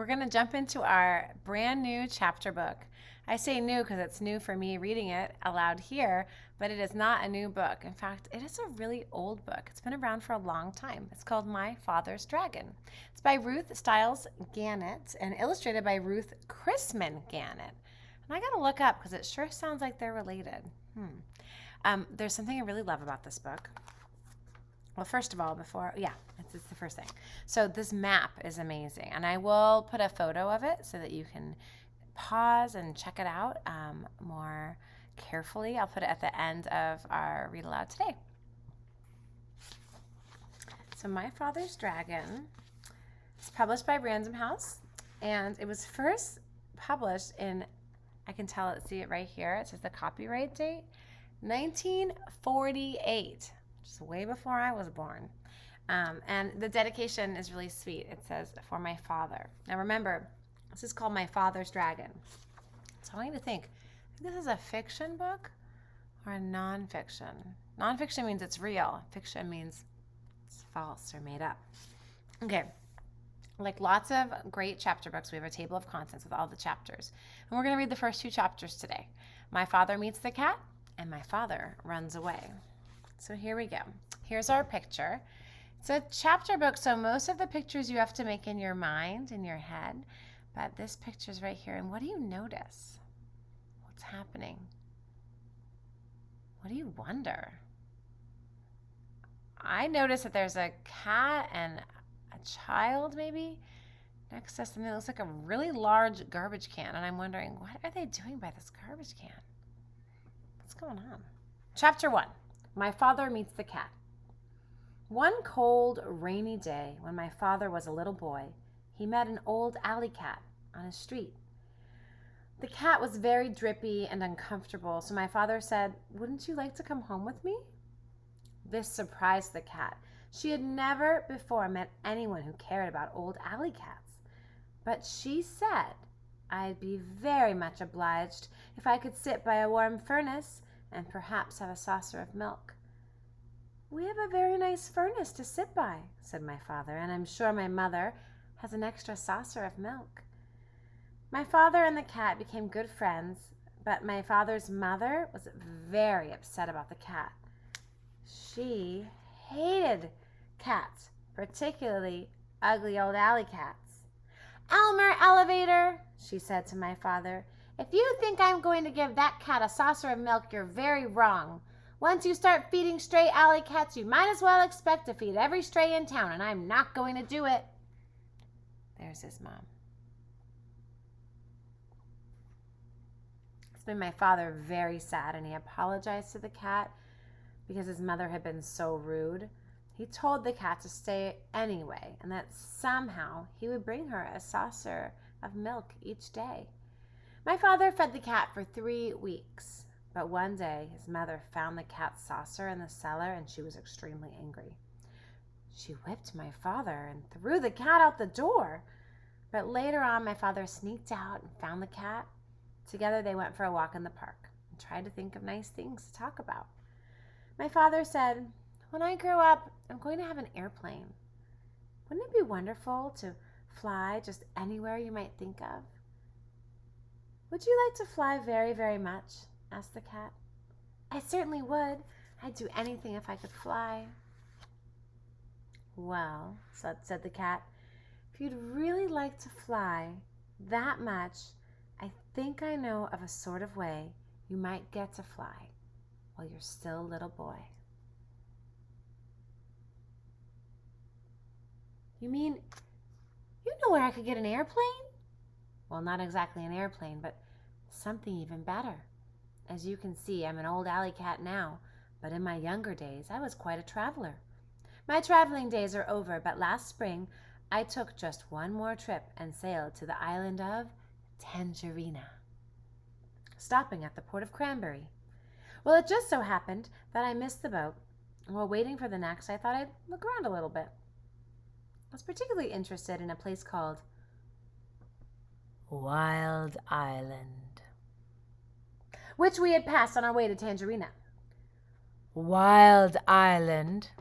we're going to jump into our brand new chapter book. I say new because it's new for me reading it aloud here, but it is not a new book. In fact, it is a really old book. It's been around for a long time. It's called My Father's Dragon. It's by Ruth Stiles Gannett and illustrated by Ruth Chrisman Gannett. And I got to look up because it sure sounds like they're related. There's something I really love about this book. Well, first of all, it's the first thing. So this map is amazing, and I will put a photo of it so that you can pause and check it out more carefully. I'll put it at the end of our Read Aloud today. So My Father's Dragon is published by Random House, and it was first published in, I can see it right here. It says the copyright date, 1948. Just way before I was born. And the dedication is really sweet. It says, for my father. Now remember, this is called My Father's Dragon. So I want you to think this is a fiction book or a nonfiction? Nonfiction means it's real. Fiction means it's false or made up. Okay. Like lots of great chapter books, we have a table of contents with all the chapters. And we're going to read the first 2 chapters today. My father meets the cat, and my father runs away. So here we go. Here's our picture. It's a chapter book, so most of the pictures you have to make in your mind, in your head. But this picture's right here. And what do you notice? What's happening? What do you wonder? I notice that there's a cat and a child maybe next to something that looks like a really large garbage can. And I'm wondering, what are they doing by this garbage can? What's going on? Chapter 1. My Father Meets the Cat. One cold, rainy day, when my father was a little boy, he met an old alley cat on his street. The cat was very drippy and uncomfortable, so my father said, "Wouldn't you like to come home with me?" This surprised the cat. She had never before met anyone who cared about old alley cats. But she said, "I'd be very much obliged if I could sit by a warm furnace and perhaps have a saucer of milk." "We have a very nice furnace to sit by," said my father, "and I'm sure my mother has an extra saucer of milk." My father and the cat became good friends, but my father's mother was very upset about the cat. She hated cats, particularly ugly old alley cats. "Elmer Elevator," she said to my father, "if you think I'm going to give that cat a saucer of milk, you're very wrong. Once you start feeding stray alley cats, you might as well expect to feed every stray in town, and I'm not going to do it." There's his mom. This made my father very sad, and he apologized to the cat because his mother had been so rude. He told the cat to stay anyway, and that somehow he would bring her a saucer of milk each day. My father fed the cat for 3 weeks, but one day his mother found the cat's saucer in the cellar, and she was extremely angry. She whipped my father and threw the cat out the door. But later on, my father sneaked out and found the cat. Together they went for a walk in the park and tried to think of nice things to talk about. My father said, "When I grow up, I'm going to have an airplane. Wouldn't it be wonderful to fly just anywhere you might think of?" "Would you like to fly very, very much?" asked the cat. "I certainly would. I'd do anything if I could fly." "Well," said the cat, "if you'd really like to fly that much, I think I know of a sort of way you might get to fly while you're still a little boy." "You mean you know where I could get an airplane?" "Well, not exactly an airplane, but something even better. As you can see, I'm an old alley cat now, but in my younger days, I was quite a traveler. My traveling days are over, but last spring, I took just one more trip and sailed to the island of Tangerina, stopping at the port of Cranberry. Well, it just so happened that I missed the boat. While waiting for the next, I thought I'd look around a little bit. I was particularly interested in a place called Wild Island, which we had passed on our way to Tangerina. Wild Island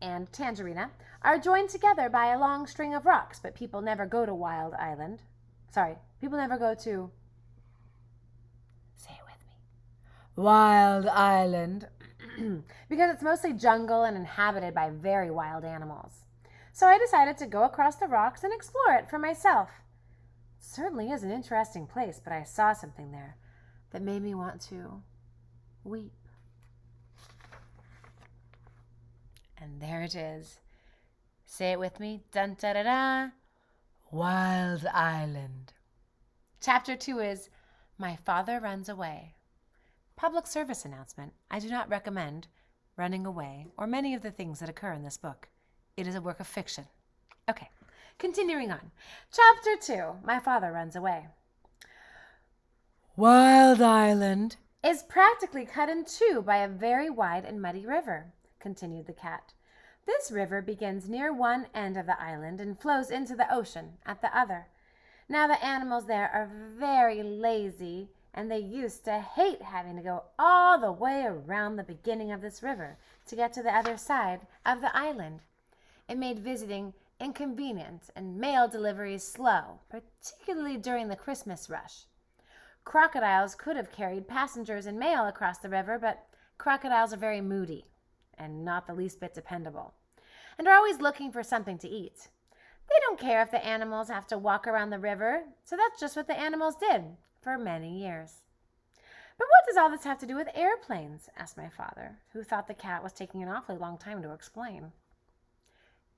and Tangerina are joined together by a long string of rocks, but people never go to Wild Island. Sorry, people never go to... Say it with me. Wild Island. Because it's mostly jungle and inhabited by very wild animals. So I decided to go across the rocks and explore it for myself. It certainly is an interesting place, but I saw something there that made me want to weep. And there it is. Say it with me. Dun da da da. Wild Island. Chapter 2 is My Father Runs Away. Public service announcement. I do not recommend running away or many of the things that occur in this book. It is a work of fiction. Okay, continuing on. Chapter 2, My Father Runs Away. Wild Island is practically cut in two by a very wide and muddy river, continued the cat. This river begins near one end of the island and flows into the ocean at the other. Now the animals there are very lazy, and they used to hate having to go all the way around the beginning of this river to get to the other side of the island. It made visiting inconvenient and mail deliveries slow, particularly during the Christmas rush. Crocodiles could have carried passengers and mail across the river, but crocodiles are very moody and not the least bit dependable, and are always looking for something to eat. They don't care if the animals have to walk around the river, so that's just what the animals did for many years. But what does all this have to do with airplanes? Asked my father, who thought the cat was taking an awfully long time to explain.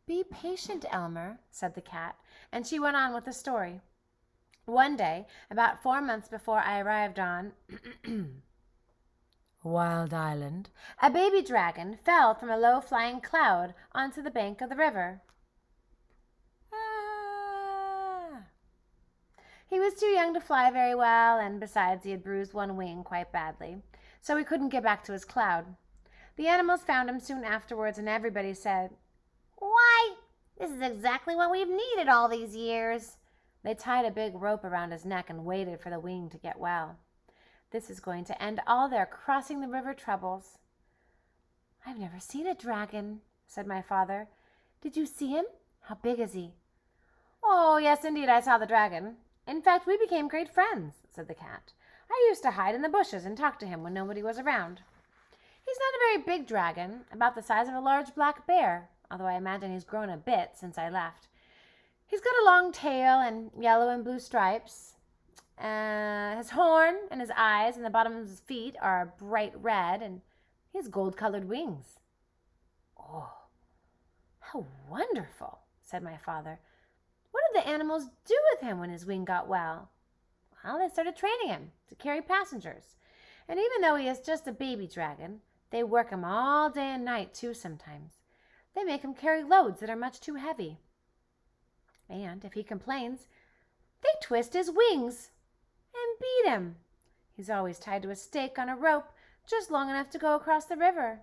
Be patient, Elmer, said the cat, and she went on with the story. One day, about 4 months before I arrived on Wild Island, a baby dragon fell from a low-flying cloud onto the bank of the river. He was too young to fly very well, and besides he had bruised one wing quite badly, so he couldn't get back to his cloud. The animals found him soon afterwards, and everybody said, Why, this is exactly what we've needed all these years. They tied a big rope around his neck and waited for the wing to get well. This is going to end all their crossing the river troubles. I've never seen a dragon, said my father. Did you see him? How big is he? Oh, yes, indeed, I saw the dragon. In fact, we became great friends, said the cat. I used to hide in the bushes and talk to him when nobody was around. He's not a very big dragon, about the size of a large black bear, although I imagine he's grown a bit since I left. He's got a long tail and yellow and blue stripes. His horn and his eyes and the bottom of his feet are bright red, and he has gold-colored wings. Oh, how wonderful, said my father. What did the animals do with him when his wing got well? Well, they started training him to carry passengers. And even though he is just a baby dragon, they work him all day and night, too, sometimes. They make him carry loads that are much too heavy. And if he complains, they twist his wings and beat him. He's always tied to a stake on a rope just long enough to go across the river.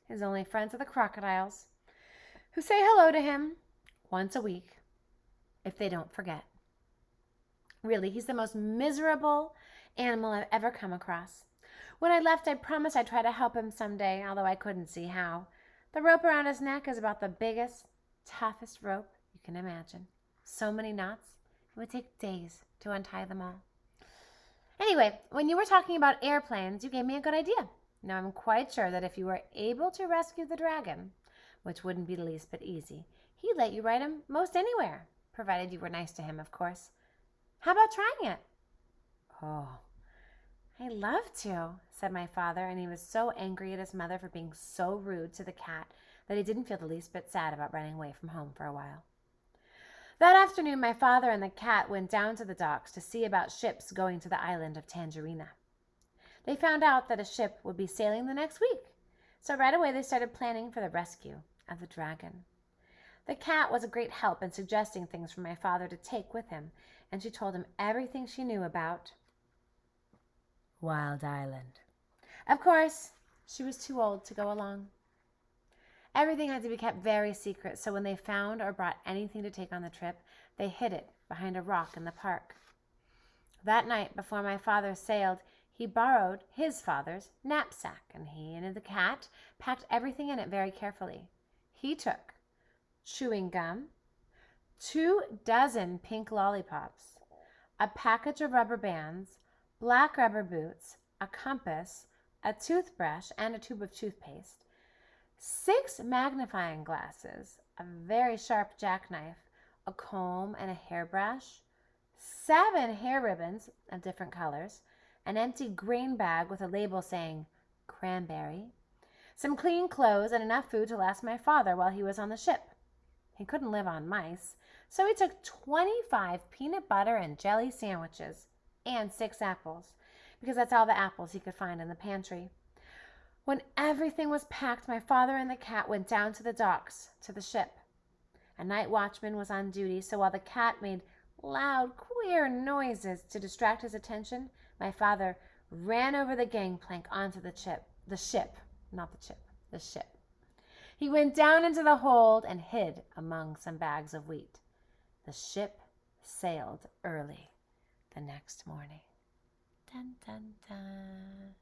His only friends are the crocodiles, who say hello to him once a week, if they don't forget. Really, he's the most miserable animal I've ever come across. When I left, I promised I'd try to help him someday, although I couldn't see how. The rope around his neck is about the biggest, toughest rope you can imagine. So many knots, it would take days to untie them all. Anyway, when you were talking about airplanes, you gave me a good idea. Now I'm quite sure that if you were able to rescue the dragon, which wouldn't be the least bit easy, he'd let you ride him most anywhere, provided you were nice to him, of course. How about trying it? Oh, I'd love to, said my father, and he was so angry at his mother for being so rude to the cat that he didn't feel the least bit sad about running away from home for a while. That afternoon, my father and the cat went down to the docks to see about ships going to the island of Tangerina. They found out that a ship would be sailing the next week, so right away they started planning for the rescue of the dragon. The cat was a great help in suggesting things for my father to take with him, and she told him everything she knew about Wild Island. Of course, she was too old to go along. Everything had to be kept very secret, so when they found or brought anything to take on the trip, they hid it behind a rock in the park. That night, before my father sailed, he borrowed his father's knapsack, and he and the cat packed everything in it very carefully. he took chewing gum, 24 pink lollipops, a package of rubber bands, black rubber boots, a compass, a toothbrush, and a tube of toothpaste, 6 magnifying glasses, a very sharp jackknife, a comb and a hairbrush, 7 hair ribbons of different colors, an empty grain bag with a label saying cranberry, some clean clothes, and enough food to last my father while he was on the ship. He couldn't live on mice, so he took 25 peanut butter and jelly sandwiches and 6 apples, because that's all the apples he could find in the pantry. When everything was packed, my father and the cat went down to the docks to the ship. A night watchman was on duty, so while the cat made loud, queer noises to distract his attention, my father ran over the gangplank onto the ship. He went down into the hold and hid among some bags of wheat. The ship sailed early the next morning. Dun, dun, dun.